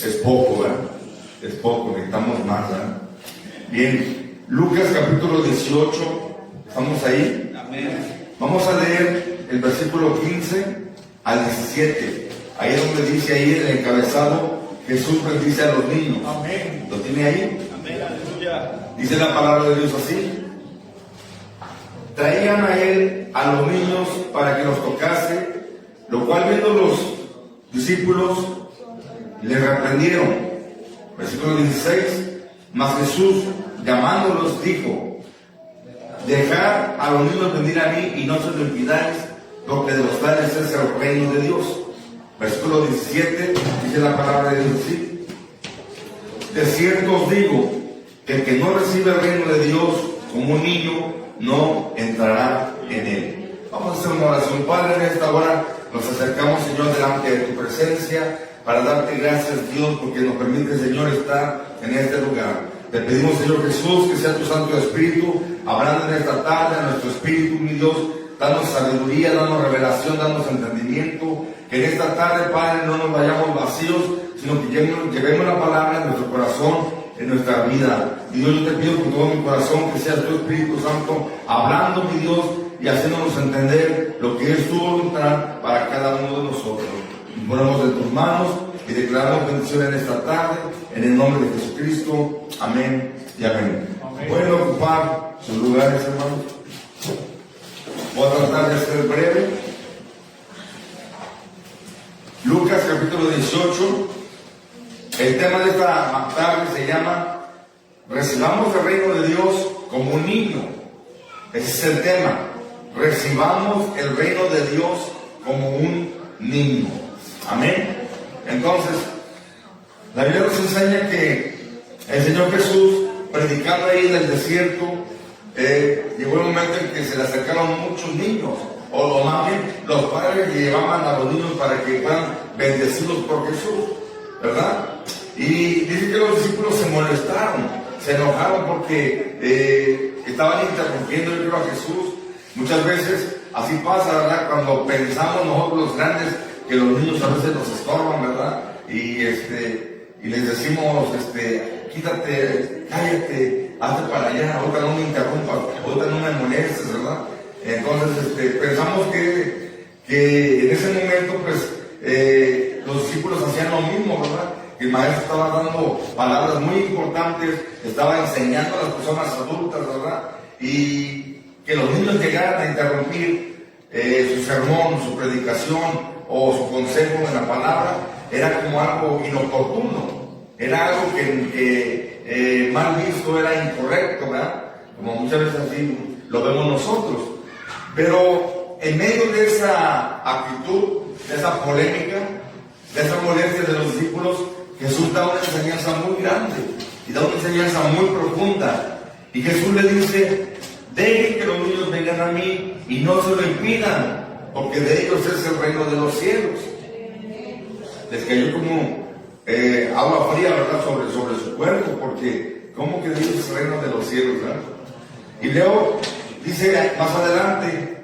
es poco, ¿verdad? Es poco, necesitamos más, ¿verdad? Bien, Lucas capítulo 18, ¿estamos ahí? Amén. Vamos a leer el versículo 15 al 17. Ahí es donde dice ahí en el encabezado, Jesús bendice a los niños. Amén. ¿Lo tiene ahí? Amén, aleluya. Dice la palabra de Dios así: traían a él a los niños para que los tocase, lo cual viendo los discípulos le reprendieron. Versículo 16: mas Jesús llamándolos dijo: dejad a los niños venir a mí y no se lo impidáis, porque de los tales es el reino de Dios. Versículo 17 dice la palabra de Dios así: de cierto os digo que el que no recibe el reino de Dios como un niño no entrará en él. Vamos a hacer una oración. Padre, en esta hora nos acercamos, Señor, delante de tu presencia para darte gracias, Dios, porque nos permite, Señor, estar en este lugar. Te pedimos, Señor Jesús, que sea tu Santo Espíritu hablando en esta tarde a nuestro espíritu, mi Dios. Danos sabiduría, danos revelación, danos entendimiento. Que en esta tarde, Padre, no nos vayamos vacíos, sino que llevemos la palabra en nuestro corazón, en nuestra vida. Y Dios, yo te pido con todo mi corazón que seas tu Espíritu Santo hablando, mi Dios, y haciéndonos entender lo que es tu voluntad para cada uno de nosotros. Y ponemos en tus manos y declaramos bendición en esta tarde, en el nombre de Jesucristo. Amén y amén. Pueden ocupar sus lugares, hermanos. Voy a tratar de ser breve. Lucas capítulo 18. El tema de esta tarde se llama recibamos el reino de Dios como un niño. Ese es el tema. Recibamos el reino de Dios como un niño. Amén. Entonces, la Biblia nos enseña que el Señor Jesús, predicando ahí en el desierto, llegó el momento en que se le acercaron muchos niños, o más bien los padres que llevaban a los niños para que fueran bendecidos por Jesús, ¿verdad? Y dice que los discípulos se molestaron, se enojaron porque estaban interrumpiendo, yo creo, a Jesús. Muchas veces así pasa, ¿verdad? Cuando pensamos nosotros los grandes que los niños a veces nos estorban, ¿verdad? Y les decimos, quítate, cállate, hazte para allá, ahorita no me interrumpas, ahorita no me molestes, ¿verdad? Entonces pensamos que en ese momento pues los discípulos hacían lo mismo, ¿verdad? Que el maestro estaba dando palabras muy importantes, estaba enseñando a las personas adultas, ¿verdad? Y que los niños llegaran a interrumpir su sermón, su predicación o su consejo en la palabra, era como algo inoportuno, era algo que mal visto, era incorrecto, ¿verdad? Como muchas veces así lo vemos nosotros. Pero en medio de esa actitud, de esa polémica, de esa molestia de los discípulos, Jesús da una enseñanza muy grande y da una enseñanza muy profunda. Y Jesús le dice: dejen que los niños vengan a mí y no se lo impidan, porque de ellos es el reino de los cielos. Les cayó como agua fría, ¿verdad?, sobre su cuerpo, porque ¿cómo que de ellos es el reino de los cielos, ¿verdad? Y luego dice más adelante: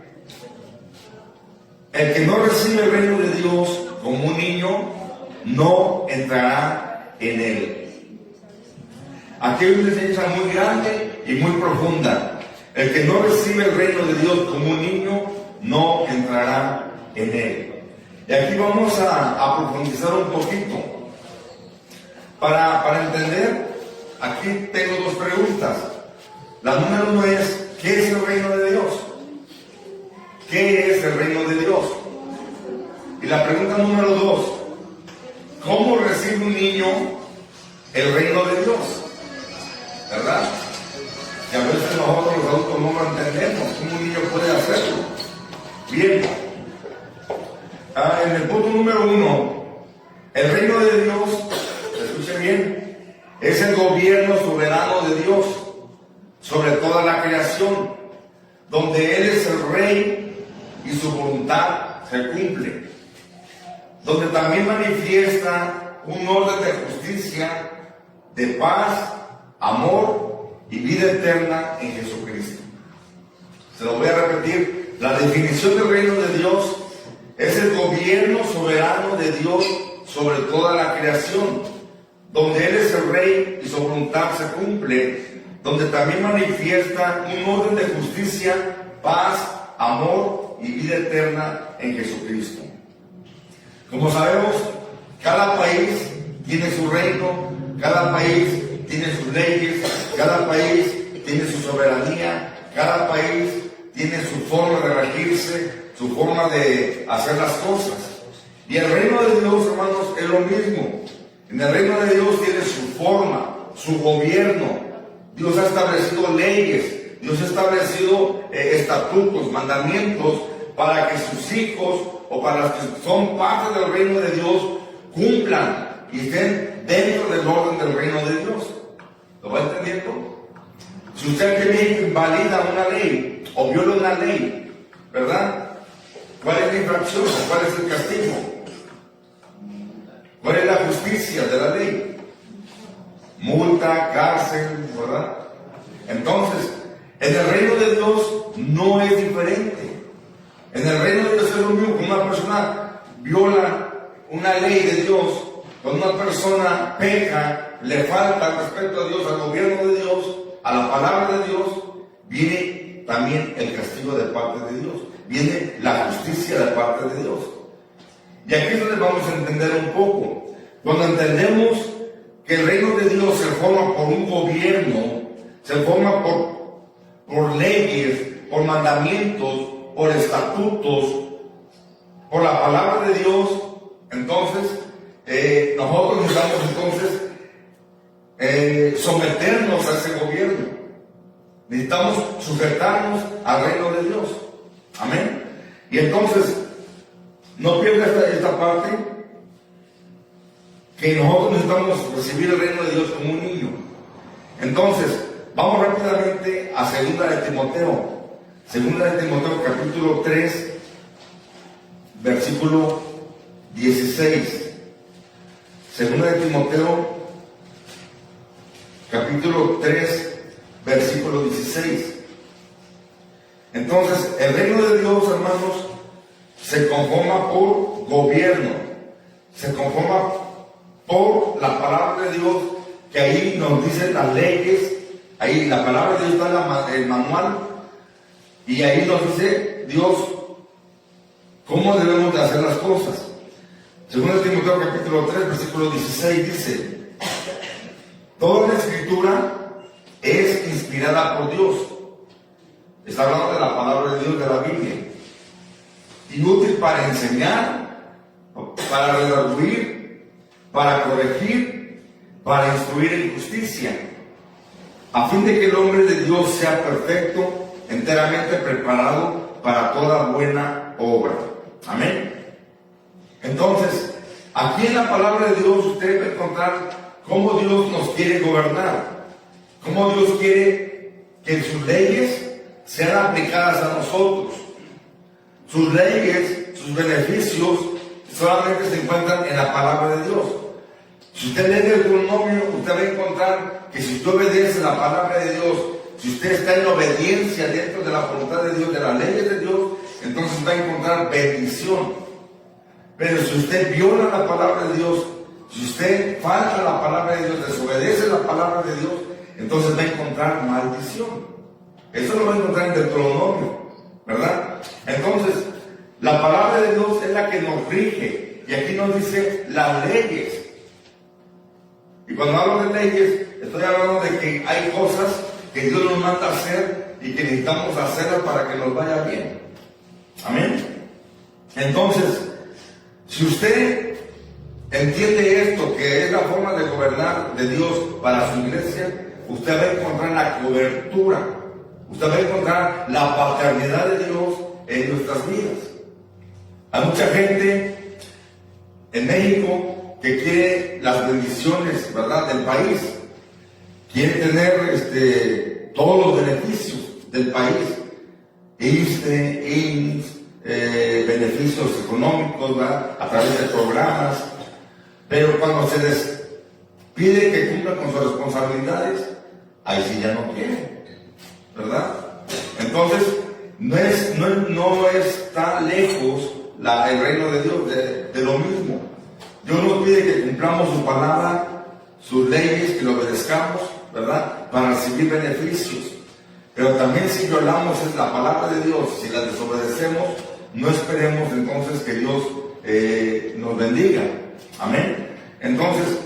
el que no recibe el reino de Dios como un niño no entrará en él. Aquí hay una enseñanza muy grande y muy profunda. El que no recibe el reino de Dios como un niño no entrará en él. Y aquí vamos a profundizar un poquito. Para entender, aquí tengo dos preguntas. La número uno es: ¿qué es el reino de Dios? ¿Qué es el reino de Dios? Y la pregunta número dos: ¿cómo recibe un niño el reino de Dios? ¿Verdad? Y a veces nosotros los adultos no lo entendemos. ¿Cómo un niño puede hacerlo? Bien. En el punto número uno, el reino de Dios, escuchen bien, es el gobierno soberano de Dios sobre toda la creación, donde Él es el rey y su voluntad se cumple, donde también manifiesta un orden de justicia, de paz, amor y vida eterna en Jesucristo. Se lo voy a repetir: la definición del reino de Dios es el gobierno soberano de Dios sobre toda la creación, donde Él es el Rey y su voluntad se cumple, donde también manifiesta un orden de justicia, paz, amor y vida eterna en Jesucristo. Como sabemos, cada país tiene su reino, cada país tiene sus leyes, cada país tiene su soberanía, cada país tiene su forma de regirse, su forma de hacer las cosas. Y el reino de Dios, hermanos, es lo mismo. En el reino de Dios tiene su forma, su gobierno. Dios ha establecido leyes, Dios ha establecido estatutos, mandamientos, para que sus hijos o para los que son parte del reino de Dios cumplan y estén dentro del orden del reino de Dios. ¿Lo va entendiendo? Si usted aquí invalida una ley o viola una ley, ¿verdad? ¿Cuál es la infracción? ¿Cuál es el castigo? ¿Cuál es la justicia de la ley? Multa, cárcel, ¿verdad? Entonces, en el reino de Dios no es diferente. En el reino de Dios es lo mismo. Cuando una persona viola una ley de Dios, cuando una persona peca, le falta respecto a Dios, al gobierno de Dios, a la palabra de Dios, viene también el castigo de parte de Dios, viene la justicia de parte de Dios. Y aquí es donde vamos a entender un poco. Cuando entendemos que el reino de Dios se forma por un gobierno, se forma por leyes, por mandamientos, por estatutos, por la palabra de Dios, entonces nosotros necesitamos someternos a ese gobierno. Necesitamos sujetarnos al reino de Dios. Amén. Y entonces, no pierda esta parte, que nosotros necesitamos recibir el reino de Dios como un niño. Entonces, vamos rápidamente a 2 de Timoteo. 2 de Timoteo capítulo 3, versículo 16. 2 de Timoteo capítulo 3, versículo 16. Entonces, el reino de Dios, hermanos, se conforma por gobierno, se conforma por la palabra de Dios, que ahí nos dicen las leyes, ahí la palabra de Dios está en el manual, y ahí nos dice Dios cómo debemos de hacer las cosas. Según Timoteo capítulo 3, versículo 16 dice: toda la escritura es inspirada por Dios. Está hablando de la palabra de Dios, de la Biblia, y útil para enseñar, para redarguir, para corregir, para instruir en justicia, a fin de que el hombre de Dios sea perfecto, enteramente preparado para toda buena obra. Amén. Entonces, aquí en la palabra de Dios usted va a encontrar cómo Dios nos quiere gobernar, cómo Dios quiere que sus leyes sean aplicadas a nosotros. Sus leyes, sus beneficios solamente se encuentran en la palabra de Dios. Si usted lee el Deuteronomio, usted va a encontrar que si usted obedece la palabra de Dios, si usted está en obediencia dentro de la voluntad de Dios, de las leyes de Dios, entonces va a encontrar bendición. Pero si usted viola la palabra de Dios, si usted falta a la palabra de Dios, desobedece la palabra de Dios, entonces va a encontrar maldición. Eso lo va a encontrar en Deuteronomio, ¿verdad? Entonces, la palabra de Dios es la que nos rige, y aquí nos dice las leyes. Y cuando hablo de leyes, estoy hablando de que hay cosas que Dios nos manda a hacer y que necesitamos hacerlas para que nos vaya bien. Amén. Entonces, si usted entiende esto, que es la forma de gobernar de Dios para su iglesia, usted va a encontrar la cobertura, usted va a encontrar la paternidad de Dios en nuestras vidas. Hay mucha gente en México que quiere las bendiciones, ¿verdad?, del país, quiere tener todos los beneficios del país, beneficios económicos, ¿verdad?, a través de programas, pero cuando se les pide que cumpla con sus responsabilidades, ahí sí ya no quiere, ¿verdad? Entonces, no está lejos el reino de Dios de lo mismo. Dios nos pide que cumplamos su palabra, sus leyes, que lo obedezcamos, ¿verdad? Para recibir beneficios. Pero también si violamos la palabra de Dios, si la desobedecemos, no esperemos entonces que Dios nos bendiga. Amén. Entonces,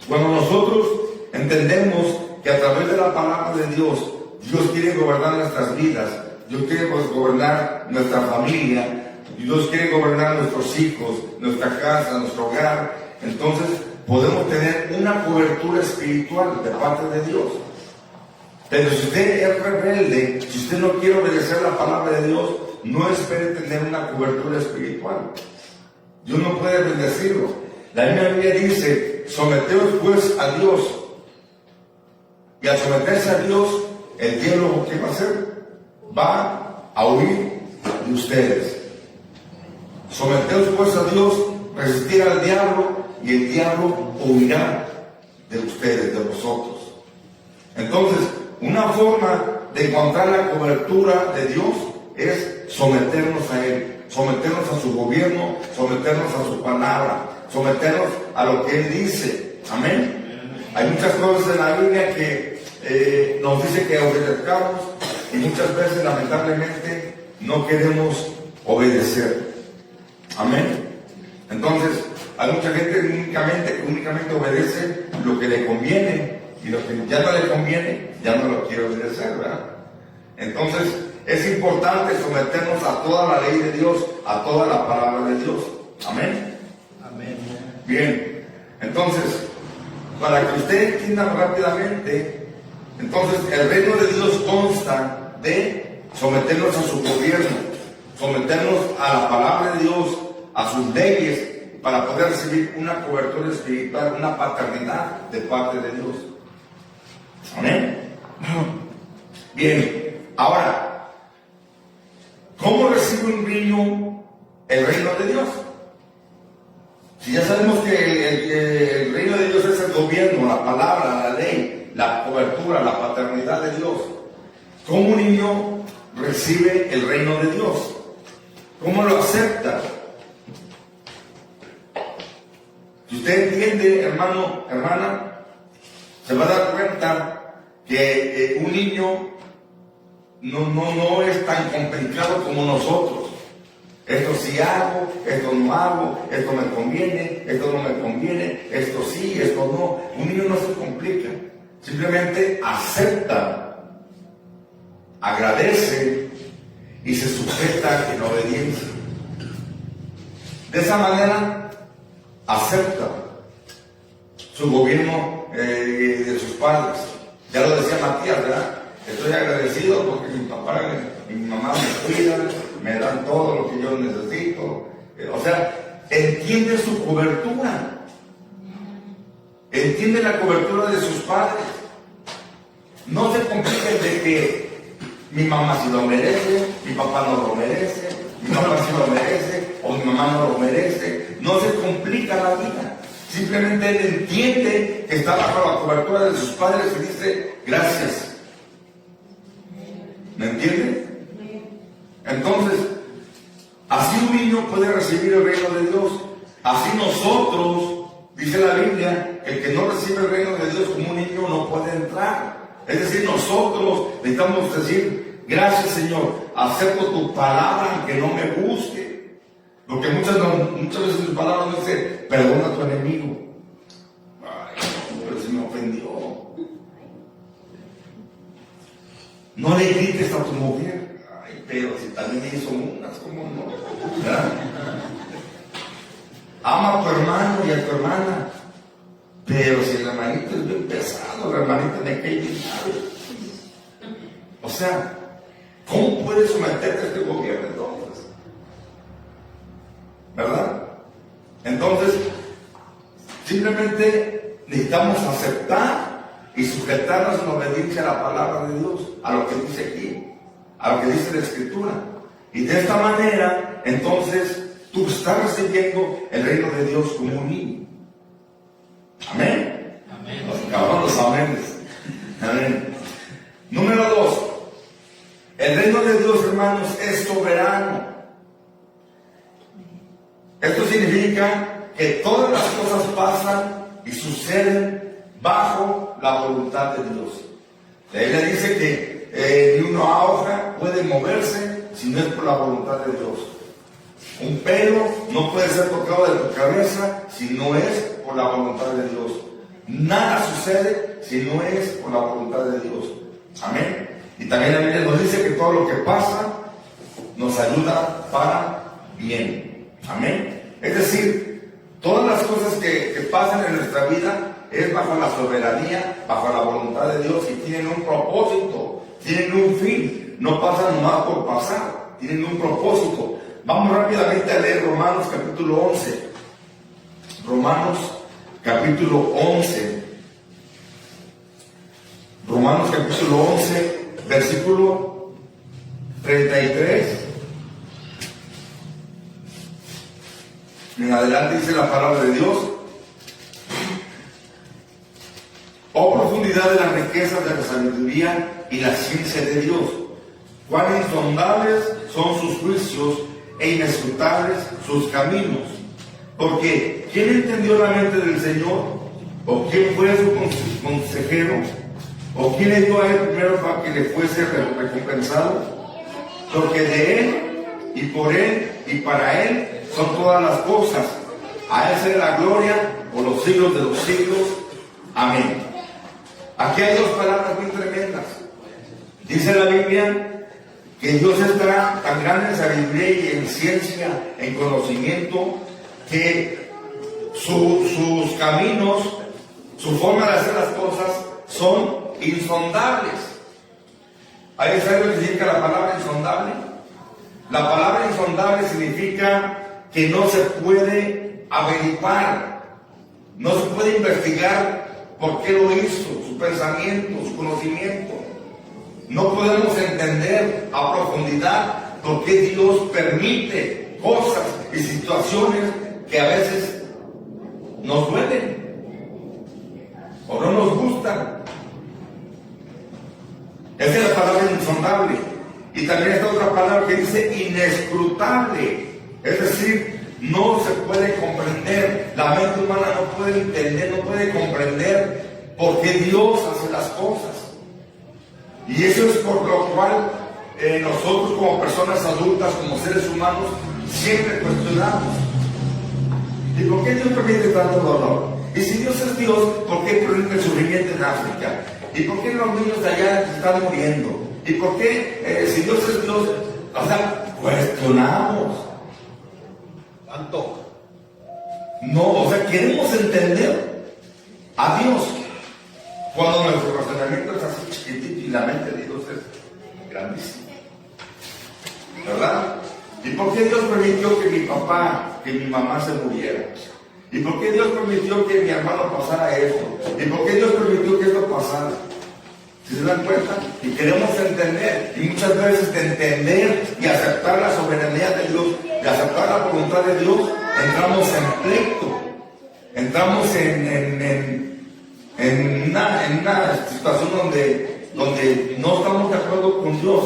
cuando nosotros entendemos que a través de la palabra de Dios, Dios quiere gobernar nuestras vidas, Dios quiere gobernar nuestra familia, Dios quiere gobernar nuestros hijos, nuestra casa, nuestro hogar, entonces podemos tener una cobertura espiritual de parte de Dios. Pero si usted es rebelde, si usted no quiere obedecer la palabra de Dios, no espere tener una cobertura espiritual. Dios no puede bendecirlo. La misma Biblia dice: someteos pues a Dios. Y al someterse a Dios, el diablo, ¿qué va a hacer? Va a huir de ustedes. Someteos pues a Dios, resistir al diablo, y el diablo huirá de ustedes, de vosotros. Entonces, una forma de encontrar la cobertura de Dios es someternos a Él, someternos a su gobierno, someternos a su palabra, someternos a lo que Él dice. Amén. Hay muchas cosas en la Biblia que nos dice que obedezcamos, y muchas veces lamentablemente no queremos obedecer. Amén. Entonces, hay mucha gente que únicamente obedece lo que le conviene, y lo que ya no le conviene, ya no lo quiere obedecer, ¿verdad? Entonces, es importante someternos a toda la ley de Dios, a toda la palabra de Dios. Amén. Amén. Bien, entonces, para que usted entienda rápidamente, entonces el reino de Dios consta de someternos a su gobierno, someternos a la palabra de Dios, a sus leyes, para poder recibir una cobertura espiritual, una paternidad de parte de Dios. Amén. Bien, ahora, ¿cómo recibe un niño el reino de Dios? Si ya sabemos que el reino de Dios es el gobierno, la palabra, la ley, la cobertura, la paternidad de Dios, ¿cómo un niño recibe el reino de Dios? ¿Cómo lo acepta? Si usted entiende, hermano, hermana, se va a dar cuenta que un niño no es tan complicado como nosotros. Esto sí hago, esto no hago, esto me conviene, esto no me conviene, esto sí, esto no. Un niño no se complica, simplemente acepta, agradece y se sujeta en obediencia. De esa manera acepta su gobierno de sus padres. Ya lo decía Matías, ¿verdad? Estoy agradecido porque mi papá y mi mamá me cuidan, me dan todo lo que yo necesito. O sea, entiende su cobertura. Entiende la cobertura de sus padres. No se compliquen de que mi mamá sí lo merece, mi papá no lo merece, mi papá sí lo merece, o mi mamá no lo merece. No se complica la vida. Simplemente él entiende que está bajo la cobertura de sus padres y dice gracias. ¿Me entiende? Entonces, así un niño puede recibir el reino de Dios. Así nosotros, dice la Biblia, el que no recibe el reino de Dios como un niño no puede entrar. Es decir, nosotros necesitamos decir gracias, Señor, acepto tu palabra aunque no me guste. Porque muchas veces sus palabras no dicen, perdona a tu enemigo. Ay, pero se me ofendió. No le grites a tu mujer. Ay, pero si también hizo unas, ¿cómo no? ¿Verdad? Ama a tu hermano y a tu hermana. Pero si el hermanito es bien pesado, el hermanito me cae bien mal. O sea, ¿cómo puedes someterte a este gobierno entonces? ¿Verdad? Entonces, simplemente necesitamos aceptar y sujetarnos en obediencia a la palabra de Dios, a lo que dice aquí, a lo que dice la Escritura. Y de esta manera, entonces, tú estás recibiendo el reino de Dios como un niño. Amén. Amén. Los aménes. Amén. Número 2. El reino de Dios, hermanos, es soberano. Esto significa que todas las cosas pasan y suceden bajo la voluntad de Dios. La Biblia dice que ni una hoja puede moverse si no es por la voluntad de Dios. Un pelo no puede ser tocado de tu cabeza si no es por la voluntad de Dios. Nada sucede si no es por la voluntad de Dios. Amén. Y también la Biblia nos dice que todo lo que pasa nos ayuda para bien. Amén. Es decir, todas las cosas que pasan en nuestra vida es bajo la soberanía, bajo la voluntad de Dios, y tienen un propósito, tienen un fin. No pasan nomás por pasar, tienen un propósito. Vamos rápidamente a leer Romanos capítulo 11. Romanos capítulo 11. Romanos capítulo 11, versículo 33. En adelante dice la palabra de Dios: oh profundidad de las riquezas de la sabiduría y la ciencia de Dios, cuán insondables son sus juicios e inescrutables sus caminos. Porque ¿quién entendió la mente del Señor? ¿O quién fue su consejero? ¿O quién le dio a él primero para que le fuese recompensado? Porque de él, y por él, y para él son todas las cosas. A él sea la gloria por los siglos de los siglos. Amén. Aquí hay dos palabras muy tremendas. Dice la Biblia que Dios está tan grande en sabiduría y en ciencia, en conocimiento, que sus caminos, su forma de hacer las cosas son insondables. ¿Hay algo que significa la palabra insondable? La palabra insondable significa que no se puede averiguar, no se puede investigar por qué lo hizo, su pensamiento, su conocimiento. No podemos entender a profundidad por qué Dios permite cosas y situaciones que a veces nos duelen o no nos gustan. Esa es la palabra insondable. Y también está otra palabra que dice inescrutable. Es decir, no se puede comprender. La mente humana no puede entender, no puede comprender por qué Dios hace las cosas. Y eso es por lo cual nosotros como personas adultas, como seres humanos, siempre cuestionamos. ¿Y por qué Dios permite tanto dolor? Y si Dios es Dios, ¿por qué permite el sufrimiento en África? ¿Y por qué los niños de allá están muriendo? ¿Y por qué, si Dios es Dios, o sea, cuestionamos? ¿Tanto? No, o sea, queremos entender a Dios. Cuando nuestro razonamiento es así chiquitito y la mente de Dios es grandísima. ¿Verdad? ¿Y por qué Dios permitió que mi papá, que mi mamá se muriera? ¿Y por qué Dios permitió que mi hermano pasara esto? ¿Y por qué Dios permitió que esto pasara? ¿Si se dan cuenta? Y queremos entender. Y muchas veces de entender y aceptar la soberanía de Dios, de aceptar la voluntad de Dios, entramos en pleito. Entramos en una situación donde no estamos de acuerdo con Dios.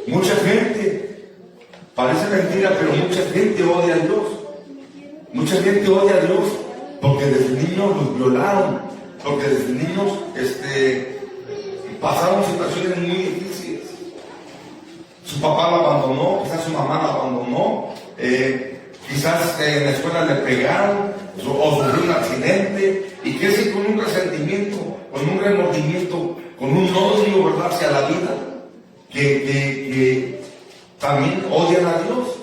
Mucha gente, parece mentira, pero mucha gente odia a Dios. Mucha gente odia a Dios porque desde niños los violaron, porque desde niños pasaron situaciones muy difíciles. Su papá lo abandonó, quizás su mamá lo abandonó, quizás en la escuela le pegaron o sufrió un accidente, y que es con un resentimiento, con un remordimiento, con un odio, ¿verdad?, hacia la vida, que también odian a Dios.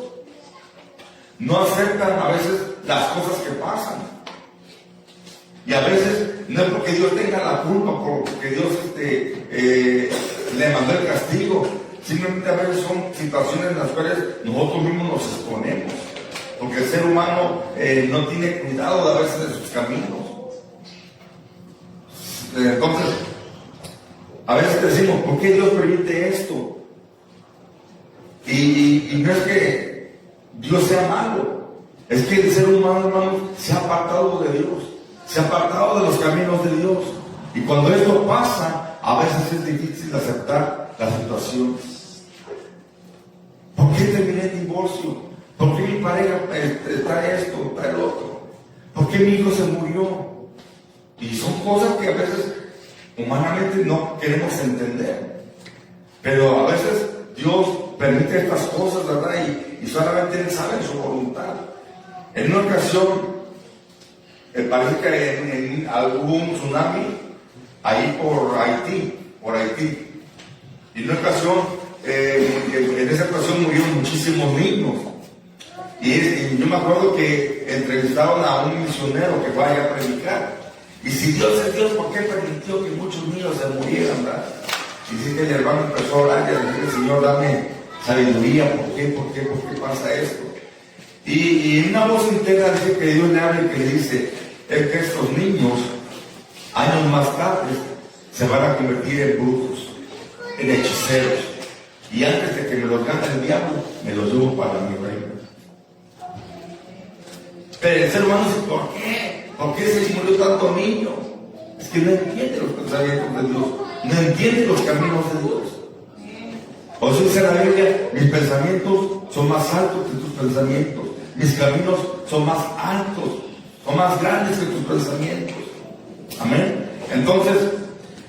No aceptan a veces las cosas que pasan. Y a veces no es porque Dios tenga la culpa, porque Dios le mandó el castigo. Simplemente a veces son situaciones en las cuales nosotros mismos nos exponemos. Porque el ser humano no tiene cuidado a veces de sus caminos. Entonces, a veces decimos, ¿por qué Dios permite esto? Y no es que Dios sea malo, es que el ser humano, hermano, se ha apartado de Dios, se ha apartado de los caminos de Dios. Y cuando esto pasa, a veces es difícil aceptar la situación. ¿Por qué terminé el divorcio? ¿Por qué mi pareja está esto, está el otro? ¿Por qué mi hijo se murió? Y son cosas que a veces humanamente no queremos entender. Pero a veces Dios permite estas cosas, ¿verdad? Y solamente Él sabe su voluntad. En una ocasión, parece que hubo un tsunami ahí por Haití. Y en una ocasión, en esa ocasión murieron muchísimos niños. Y yo me acuerdo que entrevistaron a un misionero que vaya a predicar. Y si Dios es Dios, ¿por qué permitió que muchos niños se murieran, verdad? Y dice que el hermano empezó a orar y a decirle: Señor, dame sabiduría, ¿por qué pasa esto? Y en una voz interna dice que Dios le habla y que le dice: es que estos niños, años más tarde, se van a convertir en brujos, en hechiceros. Y antes de que me los gane el diablo, me los llevo para mi reino. Pero el ser humano dice: ¿por qué? ¿Por qué se murió tanto niño? Es que no entiende los pensamientos de Dios, no entiende los caminos de Dios. O sea, dice la Biblia: mis pensamientos son más altos que tus pensamientos, mis caminos son más altos, son más grandes que tus pensamientos. Amén. Entonces,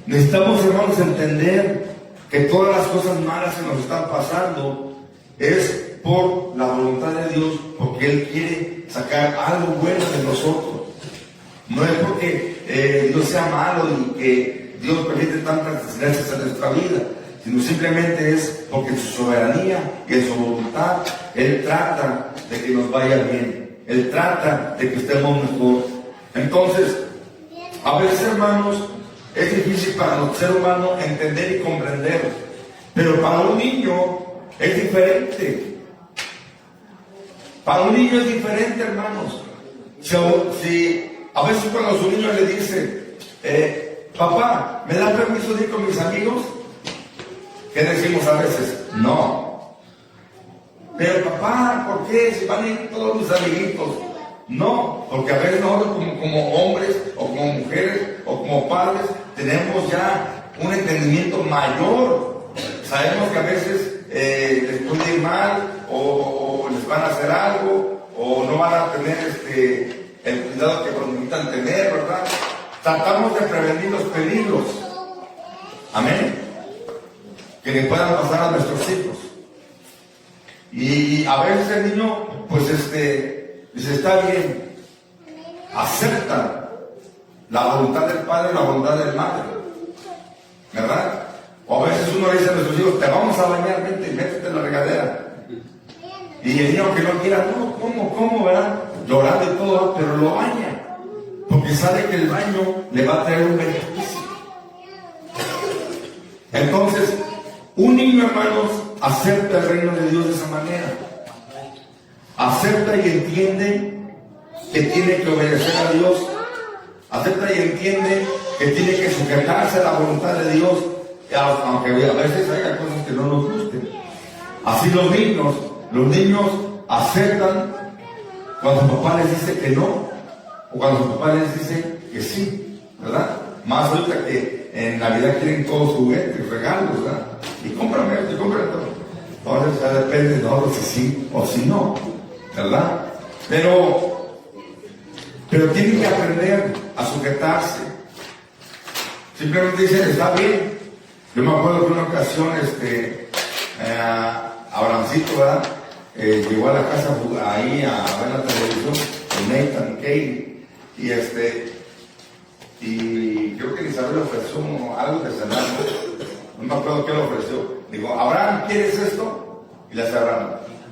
necesitamos, hermanos, entender que todas las cosas malas que nos están pasando es por la voluntad de Dios, porque Él quiere sacar algo bueno de nosotros. No es porque Dios sea malo y que Dios permite tantas desgracias en nuestra vida, sino simplemente es porque en su soberanía y en su voluntad Él trata de que nos vaya bien, Él trata de que estemos mejor. Entonces, a veces, hermanos, es difícil para el ser humano entender y comprender, pero para un niño es diferente. Para un niño es diferente, hermanos. Si a veces cuando su niño le dice: papá, ¿me da permiso de ir con mis amigos? ¿Qué decimos a veces? No. Pero papá, ¿por qué? Si van a ir todos mis amiguitos. No, porque a veces nosotros como hombres o como mujeres o como padres tenemos ya un entendimiento mayor. Sabemos que a veces les puede ir mal o les van a hacer algo o no van a tener el cuidado que necesitan tener, ¿verdad? Tratamos de prevenir los peligros. Amén. Que le puedan pasar a nuestros hijos. Y a veces el niño, pues dice: está bien, acepta la voluntad del padre y la voluntad del madre, ¿verdad? O a veces uno dice a nuestros hijos: te vamos a bañar, vente, métete en la regadera. Y el niño que no quiera: no, ¿cómo, verdad? Llorando y todo, pero lo baña, porque sabe que el baño le va a traer un beneficio. Entonces, un niño, hermanos, acepta el reino de Dios de esa manera. Acepta y entiende que tiene que obedecer a Dios. Acepta y entiende que tiene que sujetarse a la voluntad de Dios, aunque a veces haya cosas que no nos gusten. Así los niños aceptan cuando su papá les dice que no, o cuando su papá les dice que sí, ¿verdad? Más ahorita que en Navidad quieren todos juguetes, regalos, ¿verdad? Y cómprame esto, y cómprame todo. Entonces ya depende de nosotros si sí o si no, ¿verdad? Pero tienen que aprender a sujetarse. Simplemente dicen: está bien. Yo me acuerdo que una ocasión Abrahamcito, ¿verdad? Llegó a la casa ahí a ver la televisión con Nathan y Katie, y creo que Isabel le ofreció algo de cenar, no me acuerdo qué le ofreció. Digo: Abraham, ¿quieres esto? Y le hace Abraham: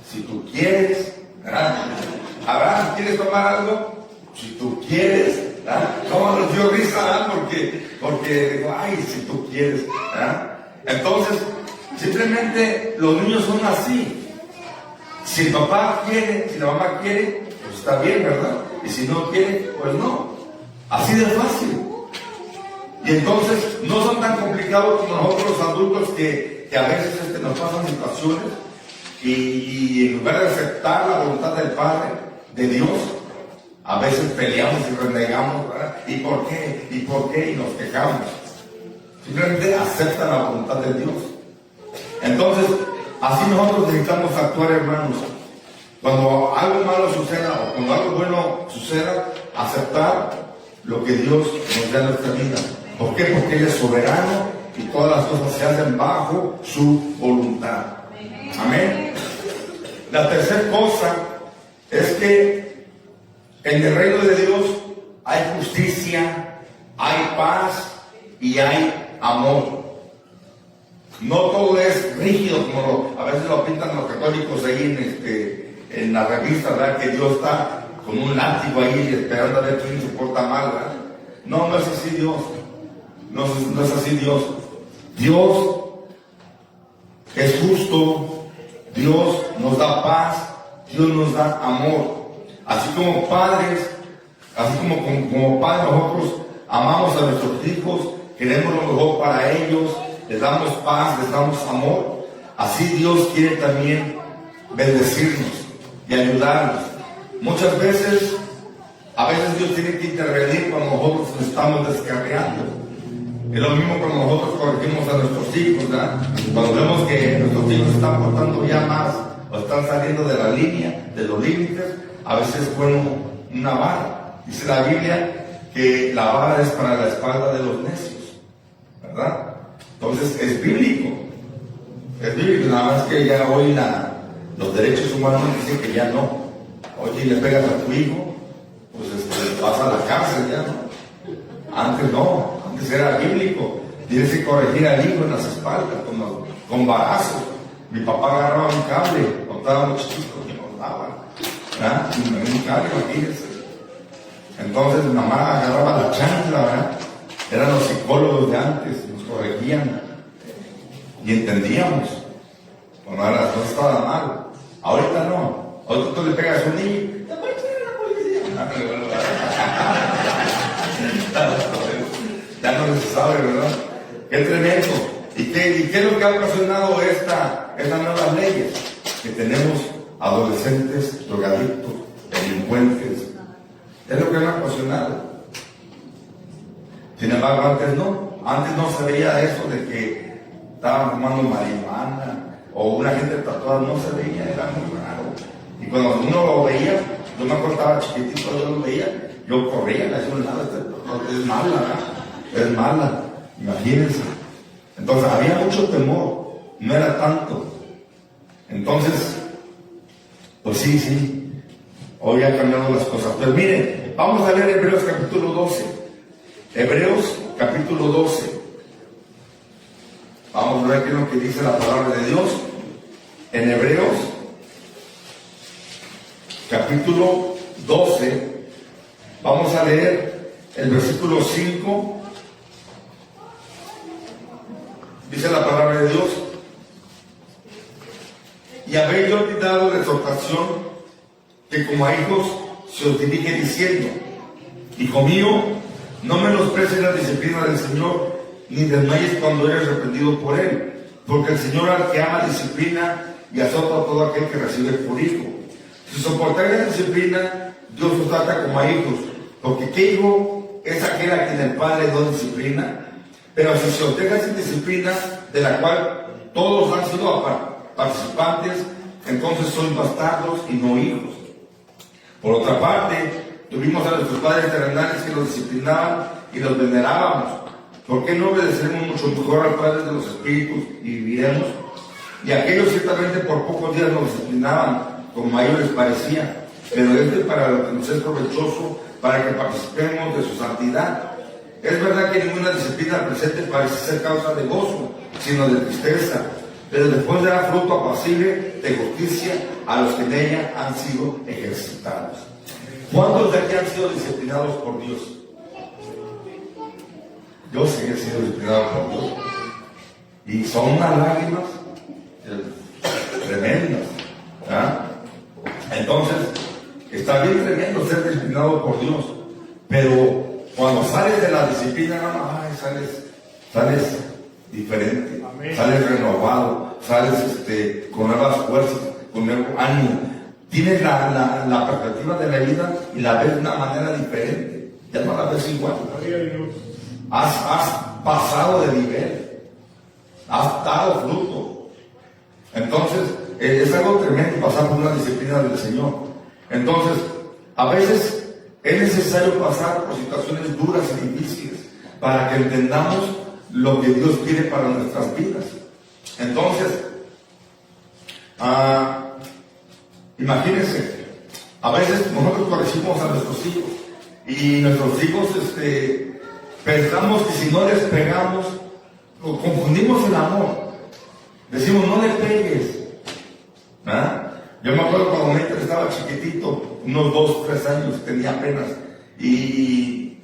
si tú quieres, ¿verdad? Abraham, ¿quieres tomar algo? Si tú quieres, ¿verdad? ¿Cómo nos dio risa, ¿verdad? Porque digo: ay, si tú quieres, ¿verdad? Entonces, simplemente los niños son así. Si el papá quiere, si la mamá quiere, pues está bien, ¿verdad? Y si no quiere, pues no. Así de fácil. Y entonces no son tan complicados como nosotros los adultos que a veces nos pasan situaciones y en lugar de aceptar la voluntad del Padre, de Dios, a veces peleamos y renegamos, ¿verdad? ¿Y por qué? ¿Y por qué? Y nos quejamos. Simplemente acepta la voluntad de Dios. Entonces, así nosotros necesitamos actuar, hermanos. Cuando algo malo suceda o cuando algo bueno suceda, aceptar lo que Dios nos da en nuestra vida. ¿Por qué? Porque Él es soberano y todas las cosas se hacen bajo su voluntad. Amén. La tercera cosa es que en el reino de Dios hay justicia, hay paz y hay amor. No todo es rígido como a veces lo pintan los católicos ahí en la revista, ¿verdad? Que Dios está con un látigo ahí esperando a ver quién se porta mal, ¿verdad? No, no es así Dios. No es así Dios. Dios es justo. Dios nos da paz. Dios nos da amor. Así como padres, como padres nosotros amamos a nuestros hijos, queremos lo mejor para ellos, les damos paz, les damos amor. Así Dios quiere también bendecirnos y ayudarnos. Muchas veces, a veces Dios tiene que intervenir cuando nosotros nos estamos descarriando. Es lo mismo cuando nosotros corregimos a nuestros hijos, ¿verdad? Cuando vemos que nuestros hijos se están portando ya más o están saliendo de la línea, de los límites, a veces es bueno una vara. Dice la Biblia que la vara es para la espalda de los necios, ¿verdad? Entonces es bíblico, nada más que ya hoy los derechos humanos dicen que ya no. Oye, le pegas a tu hijo, pues vas a la cárcel ya, ¿no? Antes no, antes era bíblico. Tienes que corregir al hijo en las espaldas, con varazos. Mi papá agarraba un cable, cuando estábamos chiquitos, que nos daban, ¿verdad? Un cable, imagínense. Entonces mi mamá agarraba la chancla, ¿verdad? Eran los psicólogos de antes, nos corregían y entendíamos cuando las cosas estaban mal. Ahorita no. Ahorita tú le pegas a un niño, te voy a echar a la policía. Ya no se sabe, ¿verdad? Qué tremendo. ¿Y qué es lo que ha ocasionado estas nuevas leyes? Que tenemos adolescentes, drogadictos, delincuentes. Es lo que han ocasionado. Sin embargo, antes no se veía eso de que estaban fumando marihuana o una gente tatuada, no se veía, era muy raro. Y cuando uno lo veía, yo me acuerdo, estaba chiquitito, yo lo veía, yo corría, le hacía un lado, es mala, ¿verdad? Es mala, imagínense. Entonces había mucho temor, no era tanto. Entonces, pues sí, hoy han cambiado las cosas. Pero miren, vamos a leer Hebreos capítulo 12. Hebreos capítulo 12. Vamos a ver qué es lo que dice la palabra de Dios. En Hebreos capítulo 12, vamos a leer el versículo 5. Dice la palabra de Dios: y habéis olvidado la exhortación que como a hijos se os dirige diciendo: hijo mío, no menosprecies la disciplina del Señor, ni desmayes cuando eres reprendido por Él, porque el Señor al que ama disciplina y azota a todo aquel que recibe por hijo. Si soportáis la disciplina, Dios os trata como a hijos, porque ¿qué hijo es aquel a quien el Padre no disciplina? Pero si se os deja sin disciplina, de la cual todos han sido participantes, entonces sois bastardos y no hijos. Por otra parte, tuvimos a nuestros padres terrenales que nos disciplinaban y los venerábamos. ¿Por qué no obedeceremos mucho mejor al Padre de los Espíritus y viviremos? Y aquellos ciertamente por pocos días nos disciplinaban, como a ellos les parecía, pero para lo que nos es provechoso, para que participemos de su santidad. Es verdad que ninguna disciplina al presente parece ser causa de gozo, sino de tristeza, pero después dará fruto apacible de justicia a los que en ella han sido ejercitados. ¿Cuántos de aquí han sido disciplinados por Dios? Yo sí he sido disciplinado por Dios. Y son unas lágrimas tremendas, ¿verdad? Entonces, está bien tremendo ser disciplinado por Dios, pero cuando sales de la disciplina, sales diferente. Amén. Sales renovado, sales con nuevas fuerzas, con nuevo ánimo. Tienes la perspectiva de la vida y la ves de una manera diferente. Ya no la ves igual. Has pasado de nivel, has dado fruto. Entonces, es algo tremendo pasar por una disciplina del Señor. Entonces, a veces Es necesario pasar por situaciones duras y difíciles para que entendamos lo que Dios quiere para nuestras vidas. Entonces, imagínense, a veces nosotros corregimos a nuestros hijos y nuestros hijos pensamos que si no les pegamos, confundimos el amor. Decimos, no le pegues. Yo me acuerdo cuando Néstor estaba chiquitito, unos 2, 3 años, tenía apenas, y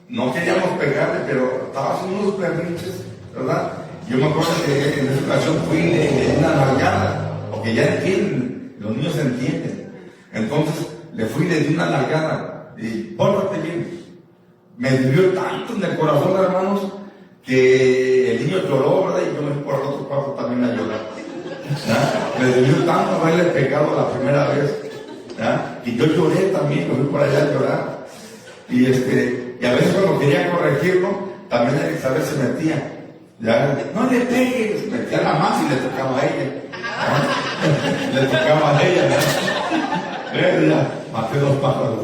no queríamos pegarle, pero estaba haciendo unos berrinches, ¿verdad? Yo me acuerdo que en esa ocasión fui de una nalgada, porque ya entienden, los niños entienden. Entonces le fui de una nalgada, y pórtate bien. Me dolió tanto en el corazón, hermanos, que el niño lloró, ¿verdad? Y yo me fui por el otro cuarto también a llorar. Me dolió tanto haberle pegado la primera vez, y yo lloré también, me fui por allá a llorar, y a veces cuando quería corregirlo, también Elizabeth se metía, no le pegues, metía la mano y le tocaba a ella, le tocaba a ella, ya maté 2 pájaros.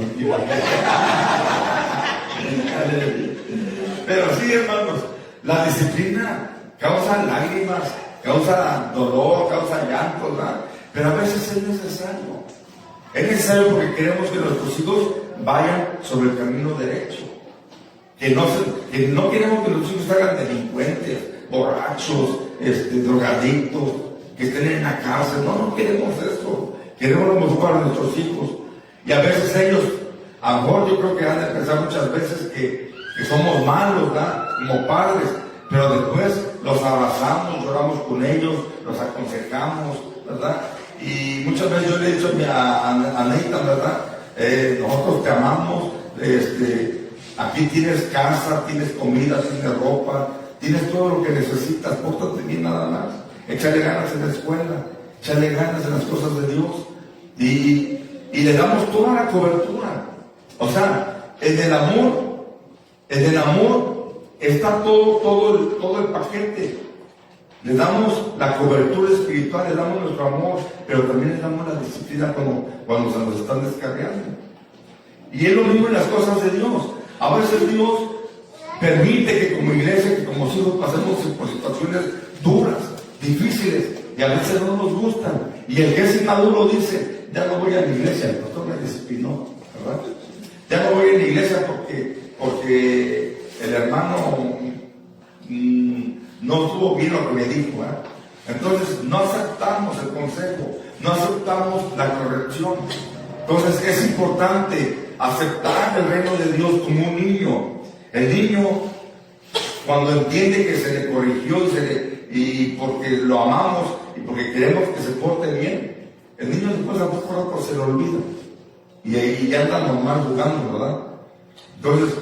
Pero sí, hermanos, la disciplina causa lágrimas, causa dolor, causa llanto, ¿verdad? Pero a veces es necesario. Es necesario porque queremos que nuestros hijos vayan sobre el camino derecho. Que no queremos que nuestros hijos hagan delincuentes, borrachos, drogadictos, que estén en la cárcel. No queremos eso. Queremos lo mejor para nuestros hijos. Y a veces ellos, a lo mejor yo creo que han de pensar muchas veces que somos malos, ¿verdad? Como padres. Pero después los abrazamos, lloramos con ellos, los aconsejamos, ¿verdad? Y muchas veces yo le he dicho a Nathan, ¿verdad? Nosotros te amamos, aquí tienes casa, tienes comida, tienes ropa, tienes todo lo que necesitas, pórtate bien nada más. Échale ganas en la escuela, échale ganas en las cosas de Dios. Y le damos toda la cobertura. O sea, en el amor está todo el paquete. Le damos la cobertura espiritual, le damos nuestro amor, pero también le damos la disciplina cuando se nos están descargando. Y es lo mismo en las cosas de Dios. A veces Dios permite que como iglesia, que como hijos pasemos por situaciones duras, difíciles, y a veces no nos gustan. Y el que es inmaduro dice, ya no voy a la iglesia, el pastor me disciplinó, ¿verdad? Ya no voy a la iglesia porque el hermano no estuvo bien lo que me dijo, Entonces no aceptamos el consejo, no aceptamos la corrección. Entonces es importante aceptar el reino de Dios como un niño. El niño, cuando entiende que se le corrigió y porque lo amamos y porque queremos que se porte bien, el niño después a poco rato se lo olvida y ya anda normal jugando, ¿verdad? Entonces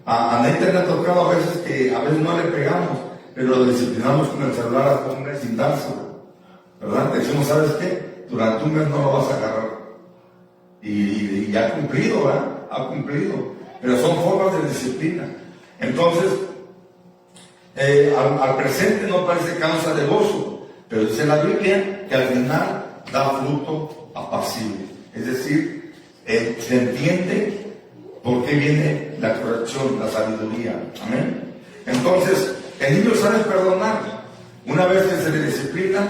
a Nathan le ha tocado a veces que a veces no le pegamos, pero lo disciplinamos con el celular hasta un mes sin dárselo, ¿verdad? Le decimos, ¿sabes qué? Durante un mes no lo vas a agarrar. Y ha cumplido, ¿verdad? Ha cumplido. Pero son formas de disciplina. Entonces, al presente no parece causa de gozo, pero dice la Biblia que al final da fruto apacible. Es decir, se entiende por qué viene la corrección, la sabiduría. Amén. Entonces, el niño sabe perdonar. Una vez que se le disciplina,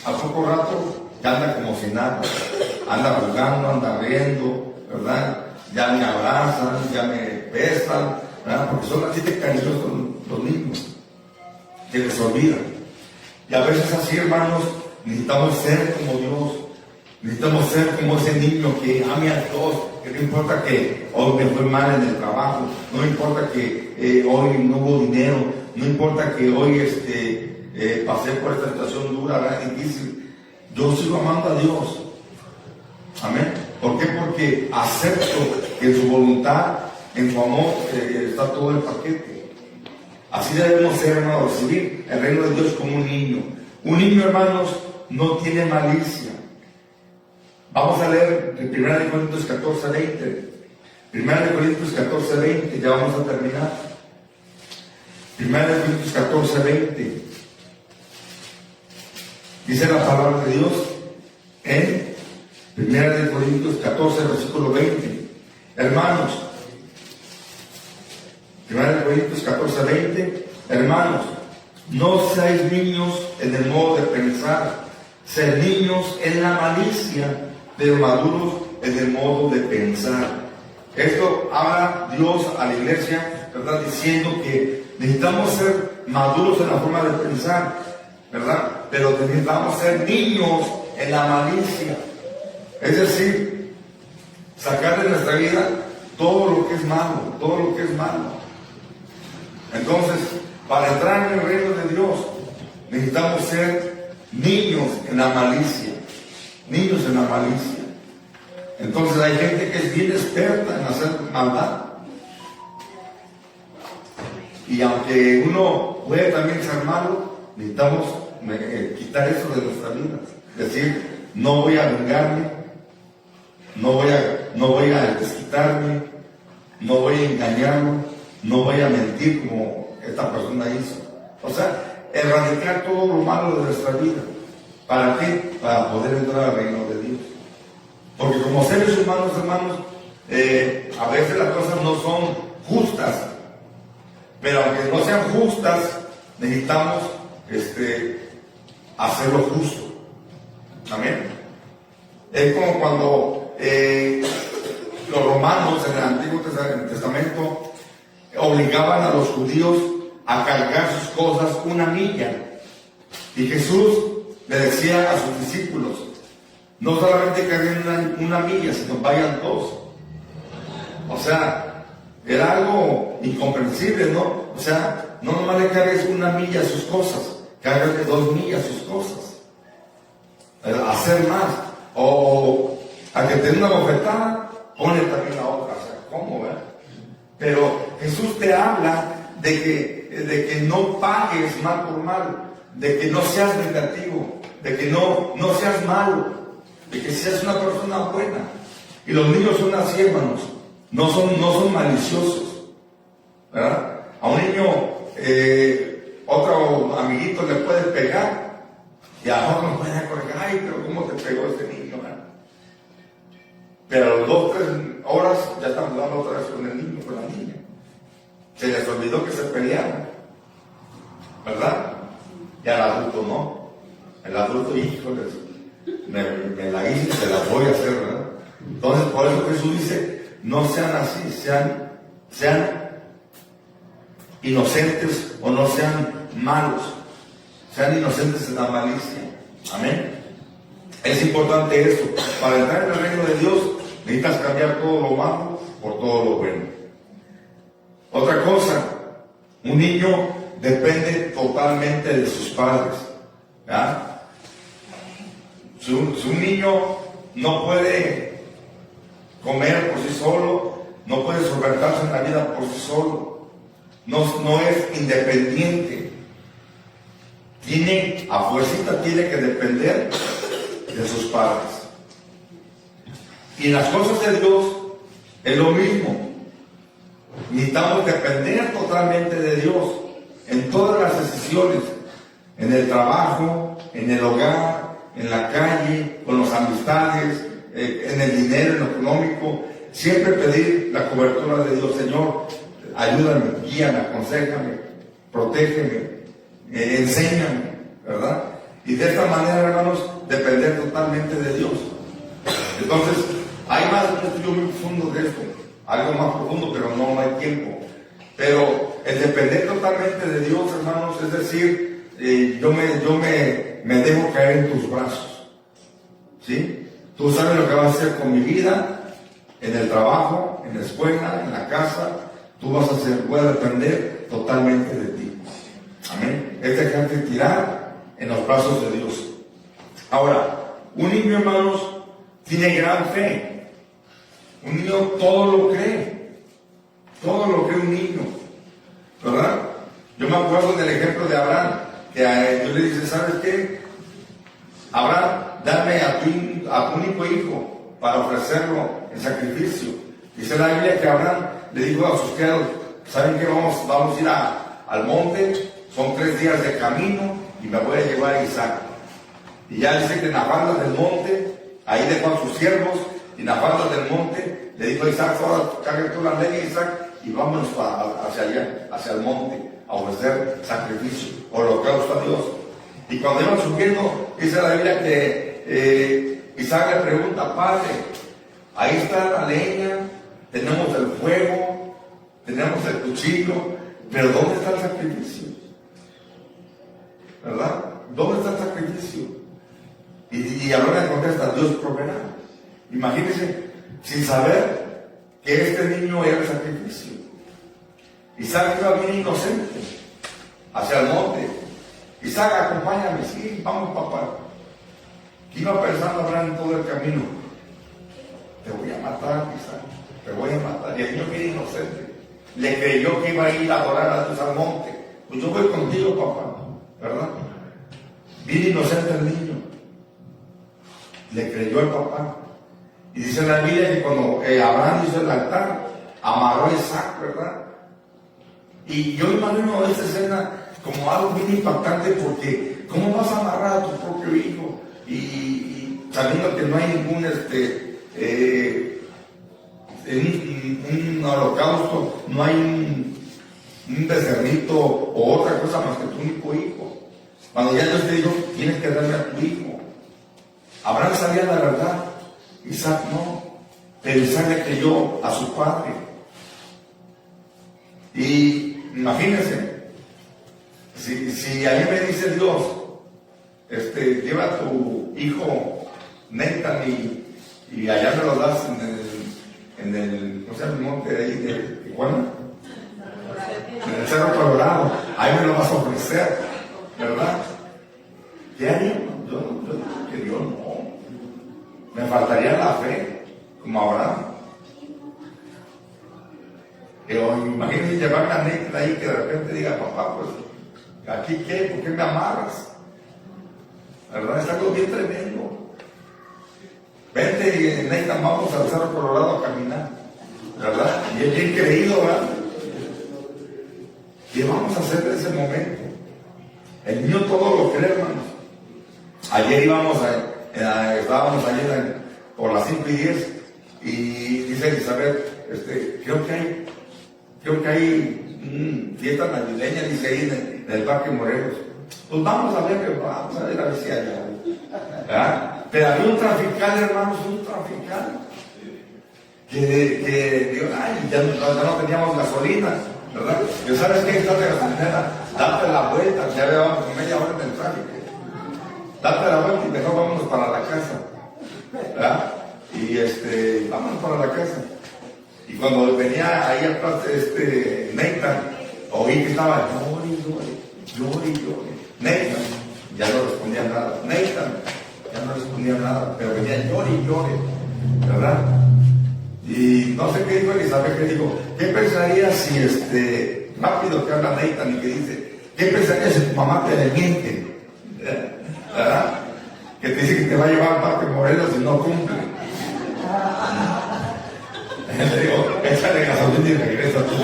a poco rato ya anda como si nada. Anda jugando, anda riendo, ¿verdad? Ya me abrazan, ya me besan, ¿verdad? Porque son así de cariñosos los niños, que les olvidan. Y a veces así, hermanos, necesitamos ser como Dios. Necesitamos ser como ese niño que ame a Dios, que no importa que hoy me fue mal en el trabajo, no importa que hoy no hubo dinero, no importa que hoy pasé por esta situación dura, ¿verdad? Difícil. Yo sigo amando a Dios. Amén. ¿Por qué? Porque acepto que en su voluntad, en su amor, está todo el paquete. Así debemos ser, hermanos, recibir el reino de Dios como un niño. Un niño, hermanos, no tiene malicia. Vamos a leer en 1 Corintios 14, 20. 1 Corintios 14, 20, ya vamos a terminar. 1 Corintios 14, 20. Dice la palabra de Dios en 1 Corintios 14, versículo 20. Hermanos, 1 Corintios 14:20, hermanos, no seáis niños en el modo de pensar, sed niños en la malicia, pero maduros en el modo de pensar. Esto habla Dios a la iglesia, ¿verdad? Diciendo que necesitamos ser maduros en la forma de pensar, ¿verdad? Pero necesitamos ser niños en la malicia. Es decir, sacar de nuestra vida todo lo que es malo, todo lo que es malo. Entonces, para entrar en el reino de Dios, necesitamos ser niños en la malicia. Niños en la malicia. Entonces hay gente que es bien experta en hacer maldad. Y aunque uno puede también ser malo, necesitamos quitar eso de nuestra vida. Es decir, no voy a vengarme, no voy a desquitarme, no voy a engañarme, no voy a mentir como esta persona hizo. O sea, erradicar todo lo malo de nuestra vida. ¿Para qué? Para poder entrar al reino de Dios. Porque como seres humanos, hermanos, a veces las cosas no son justas. Pero aunque no sean justas, necesitamos hacerlo justo. Amén. Es como cuando los romanos en el Antiguo Testamento obligaban a los judíos a cargar sus cosas una milla. Y Jesús le decía a sus discípulos, no solamente carguen una milla, sino vayan dos. O sea, era algo incomprensible, ¿no? O sea, no nomás le cargues una milla a sus cosas, cárgale 2 millas a sus cosas. Hacer más. O a que te dé una bofetada, ponle también la otra. O sea, ¿cómo, verdad? Pero Jesús te habla de que no pagues mal por mal, de que no seas negativo, de que no seas malo, de que seas una persona buena. Y los niños son así, hermanos, no son maliciosos, ¿verdad? A un niño, otro amiguito le puede pegar, y a otro nos pueden acordar, ay, pero ¿cómo te pegó este niño, verdad? Pero a las 2 o 3 horas ya están jugando otra vez con el niño, con la niña. Se les olvidó que se pelearon, ¿verdad? Y al adulto no. El adulto, híjoles, me la hice y se la voy a hacer, ¿verdad? Entonces, por eso Jesús dice, no sean así, sean inocentes o no sean malos, sean inocentes en la malicia. Amén. Es importante esto. Para entrar en el reino de Dios, necesitas cambiar todo lo malo por todo lo bueno. Otra cosa, un niño depende totalmente de sus padres. ¿Ya? Si un niño no puede comer por sí solo, no puede solventarse en la vida por sí solo, no es independiente. A fuercita tiene que depender de sus padres. Y en las cosas de Dios es lo mismo. Necesitamos depender totalmente de Dios en todas las decisiones, en el trabajo, en el hogar, en la calle, con las amistades, en el dinero, en lo económico. Siempre pedir la cobertura de Dios. Señor, ayúdame, guíame, aconséjame, protégeme, enséñame, ¿verdad? Y de esta manera, hermanos, depender totalmente de Dios. Entonces, hay más un estudio muy profundo de esto, algo más profundo, pero no hay tiempo. Pero el depender totalmente de Dios, hermanos, es decir, yo me dejo caer en tus brazos, ¿sí? Tú sabes lo que vas a hacer con mi vida, en el trabajo, en la escuela, en la casa. Tú vas a hacer, voy a depender totalmente de ti. Amén. Es dejarte tirar en los brazos de Dios. Ahora, un niño, hermanos, tiene gran fe. Un niño todo lo cree. Todo lo cree un niño, ¿verdad? Yo me acuerdo del ejemplo de Abraham, que Dios le dice, ¿sabes qué? Abraham, dame a tu único hijo para ofrecerlo en sacrificio. Dice la Biblia que Abraham le dijo a sus criados, ¿saben qué? Vamos a ir al monte, son 3 días de camino y me voy a llevar a Isaac. Y ya dice que en la falda del monte, ahí dejó a sus siervos, y en la falda del monte le dijo a Isaac, ahora carga tú la leña, Isaac, y vámonos hacia allá, hacia el monte, a ofrecer sacrificio, holocausto a Dios. Y cuando iban subiendo, dice la Biblia que Isaac le pregunta: Padre, ahí está la leña, tenemos el fuego, tenemos el cuchillo, pero ¿dónde está el sacrificio? ¿Verdad? ¿Dónde está el sacrificio? Y ahora le contesta: Dios proveerá. Imagínense, sin saber que este niño era el sacrificio. Isaac iba bien inocente hacia el monte. Isaac, acompáñame. Sí, vamos, papá. ¿Qué iba pensando Abraham en todo el camino? Te voy a matar, Isaac, te voy a matar. Y el niño bien inocente le creyó que iba a ir a adorar a Dios al monte. Pues yo voy contigo, papá, ¿verdad? Bien inocente el niño. Le creyó al papá. Y dice en la Biblia que cuando Abraham hizo el altar, amarró a Isaac, ¿verdad? Y yo imagino esta escena como algo bien impactante, porque ¿cómo vas a amarrar a tu propio hijo? Y sabiendo que no hay ningún un holocausto, no hay un becerrito o otra cosa más que tu único hijo. Cuando ya Dios te dijo: tienes que darme a tu hijo. Abraham sabía la verdad, Isaac no, pero Isaac le creyó a su padre. Y imagínense, si a mí me dice Dios: lleva a tu hijo Nathan y allá me lo das en el ¿cómo se llama el monte de ahí de Tijuana? En el Cerro Colorado, ahí me lo vas a ofrecer, ¿verdad? ¿Qué haría? Yo no. Me faltaría la fe, como Abraham. Pero imagínense llevarme a Nathan ahí, que de repente diga: papá, pues, ¿aquí qué? ¿Por qué me amarras? ¿Verdad? Es algo bien tremendo. Vente, Nathan, vamos al Cerro Colorado a caminar, ¿verdad? Y es bien creído, ¿verdad? ¿Qué vamos a hacer de ese momento? El niño todo lo cree, hermanos. Ayer estábamos ayer por las 5:10 y dice Elizabeth: creo que hay fiesta navideña, dice ahí en el Parque Morelos. Pues vamos a ver a ver si hay algo, ¿verdad? Pero había un traficante, hermanos, que digo: ay, ya no teníamos gasolina, ¿verdad? Yo, ¿sabes qué? Está de gasolinera, date la vuelta, ya llevamos media hora en el tráfico. Date la vuelta y mejor vámonos para la casa, ¿verdad? Y vámonos para la casa. Y cuando venía ahí atrás Nathan, oí que estaba llore. Nathan ya no respondía nada, pero venía llore, ¿verdad? Y no sé qué dijo Elizabeth, que dijo: ¿qué pensarías si rápido que habla Nathan y que dice: ¿qué pensarías si tu mamá te miente? ¿Verdad? Que te dice que te va a llevar al Parque Morelos y no cumple. Le digo: échale gasolina y regresa tú.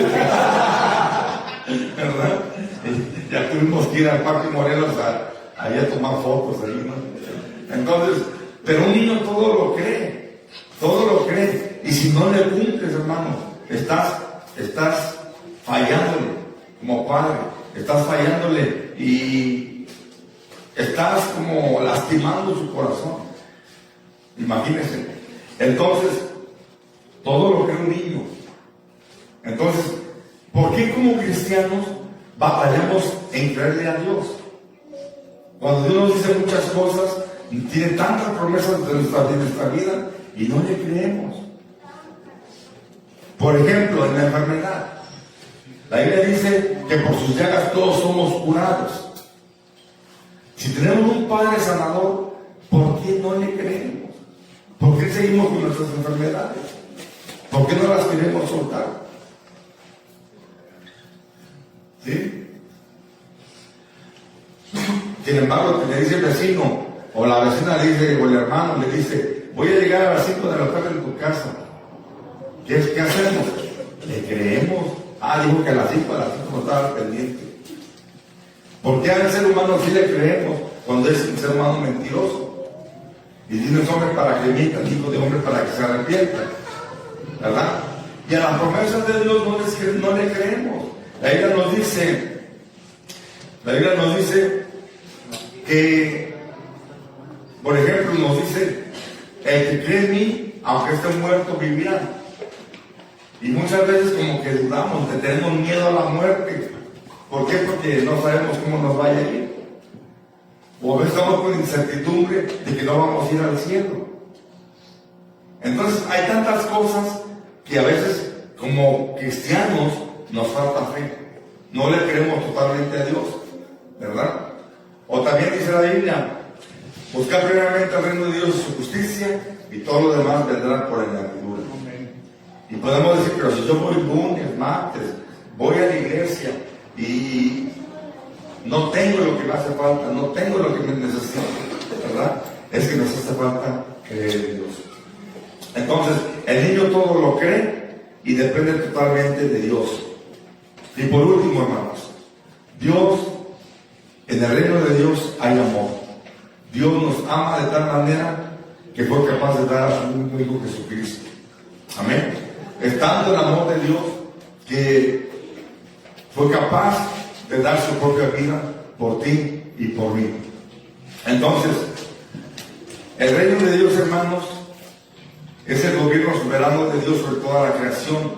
¿Verdad? Y ya tuvimos que ir al Parque Morelos ahí a tomar fotos ahí, ¿no? Entonces, pero un niño todo lo cree. Y si no le cumples, hermano, estás fallándole como padre, estás fallándole y estás como lastimando su corazón. Imagínense. Entonces, todo lo cree un niño. Entonces, ¿por qué como cristianos batallamos en creerle a Dios? Cuando Dios nos dice muchas cosas, tiene tantas promesas de nuestra vida y no le creemos. Por ejemplo, en la enfermedad, la Biblia dice que por sus llagas todos somos curados. Si tenemos un Padre sanador, ¿por qué no le creemos? ¿Por qué seguimos con nuestras enfermedades? ¿Por qué no las queremos soltar? ¿Sí? Sin embargo, le dice el vecino, o la vecina le dice, o el hermano le dice: voy a llegar a las 5 de la tarde en tu casa. ¿Qué hacemos? Le creemos. Dijo que a las 5 no estaba pendiente. ¿Por qué al ser humano sí le creemos cuando es un ser humano mentiroso? Y dice: no es hombre para que mienta, hijo de hombre para que se arrepienta, ¿verdad? Y a las promesas de Dios no le creemos. La Biblia nos dice que, por ejemplo, nos dice, el que cree en mí, aunque esté muerto, vivirá. Y muchas veces como que dudamos, que tenemos miedo a la muerte. ¿Por qué? Porque no sabemos cómo nos vaya a ir. O estamos con incertidumbre de que no vamos a ir al cielo. Entonces hay tantas cosas que a veces como cristianos nos falta fe. No le creemos totalmente a Dios, ¿verdad? O también dice la Biblia, buscar primeramente el reino de Dios y su justicia, y todo lo demás vendrá por añadidura. Y podemos decir, pero si yo voy lunes, martes, voy a la iglesia y no tengo lo que me hace falta, no tengo lo que me necesito, ¿verdad? Es que nos hace falta creer en Dios. Entonces, el niño todo lo cree y depende totalmente de Dios. Y por último, hermanos, Dios, en el reino de Dios hay amor. Dios nos ama de tal manera que fue capaz de dar a su único Hijo Jesucristo. Amén. Es tanto el amor de Dios que fue capaz de dar su propia vida por ti y por mí. Entonces, el reino de Dios, hermanos, es el gobierno soberano de Dios sobre toda la creación,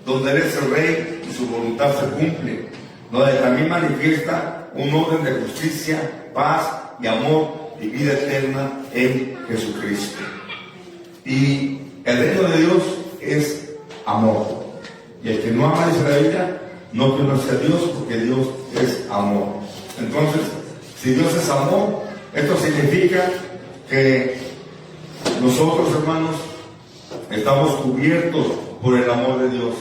donde Él es el rey y su voluntad se cumple, donde también manifiesta un orden de justicia, paz y amor y vida eterna en Jesucristo. Y el reino de Dios es amor. Y el que no ama, dice la Biblia, no conoce a Dios, porque Dios es amor. Entonces, si Dios es amor, esto significa que nosotros, hermanos, estamos cubiertos por el amor de Dios.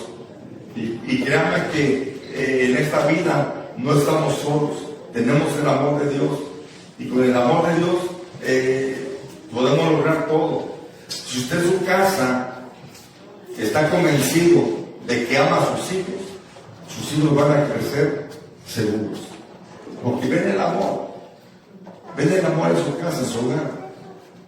Y créanme que en esta vida no estamos solos, tenemos el amor de Dios. Y con el amor de Dios podemos lograr todo. Si usted en su casa está convencido de que ama a sus hijos van a crecer seguros. Porque ven el amor en su casa, en su hogar.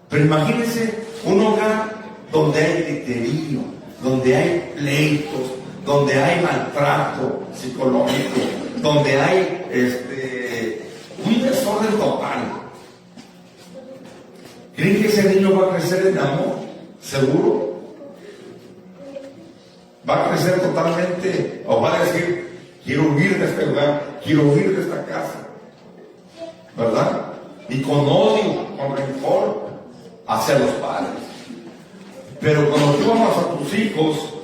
Pero imagínense un hogar donde hay griterío, donde hay pleitos, donde hay maltrato psicológico, donde hay un desorden total. ¿Creen que ese niño va a crecer en amor? ¿Seguro? Va a crecer totalmente, o va a decir, quiero huir de este lugar, quiero huir de esta casa, ¿verdad? Y con odio, con rencor hacia los padres. Pero cuando tú amas a tus hijos,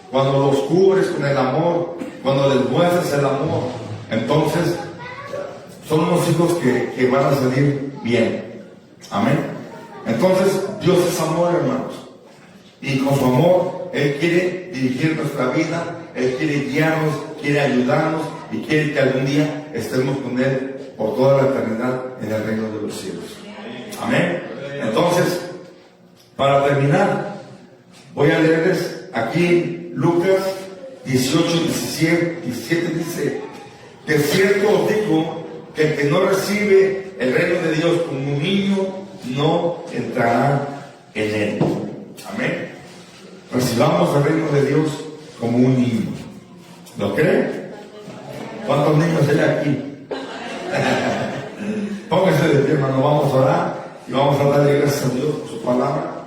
cuando los cubres con el amor, cuando les muestras el amor, entonces son unos hijos que van a salir bien. Amén. Entonces Dios es amor, hermanos, y con su amor Él quiere dirigir nuestra vida, Él quiere guiarnos, quiere ayudarnos y quiere que algún día estemos con Él por toda la eternidad en el reino de los cielos. Amén. Entonces, para terminar, voy a leerles aquí Lucas 18:17 dice, de cierto os digo que el que no recibe el reino de Dios como un niño no entrará en él. Amén. Recibamos el reino de Dios como un niño. ¿Lo creen? ¿Cuántos niños hay aquí? Pónganse de pie, hermano, vamos a orar y vamos a darle gracias a Dios por su palabra.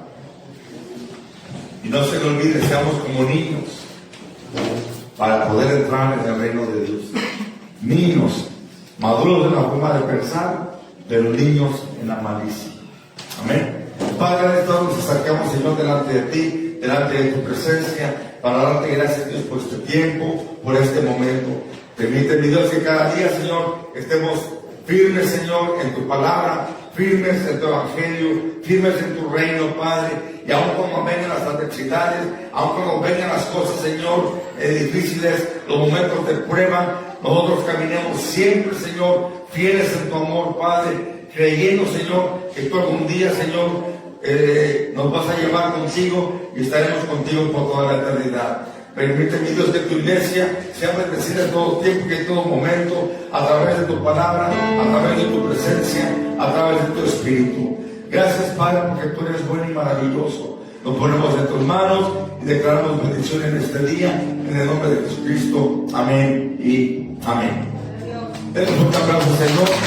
Y no se le olvide, seamos como niños para poder entrar en el reino de Dios. Niños, maduros en la forma de pensar, pero niños en la malicia. Amén. Padre, todos nos acercamos, Señor, delante de ti, delante de tu presencia, para darte gracias, Dios, por este tiempo, por este momento. Permite, mi Dios, que cada día, Señor, estemos firmes, Señor, en tu palabra, firmes en tu evangelio, firmes en tu reino, Padre. Y aun cuando vengan las adversidades, aun cuando vengan las cosas, Señor, difíciles, los momentos de prueba, nosotros caminemos siempre, Señor, fieles en tu amor, Padre, creyendo, Señor, que tú algún día, Señor, nos vas a llevar contigo y estaremos contigo por toda la eternidad. Permite, mi Dios, que tu iglesia sea bendecida en todo tiempo y en todo momento, a través de tu palabra, a través de tu presencia, a través de tu espíritu. Gracias, Padre, porque tú eres bueno y maravilloso. Nos ponemos en tus manos y declaramos bendición en este día, en el nombre de Jesucristo. Amén y amén. Denle un fuerte aplauso, Señor.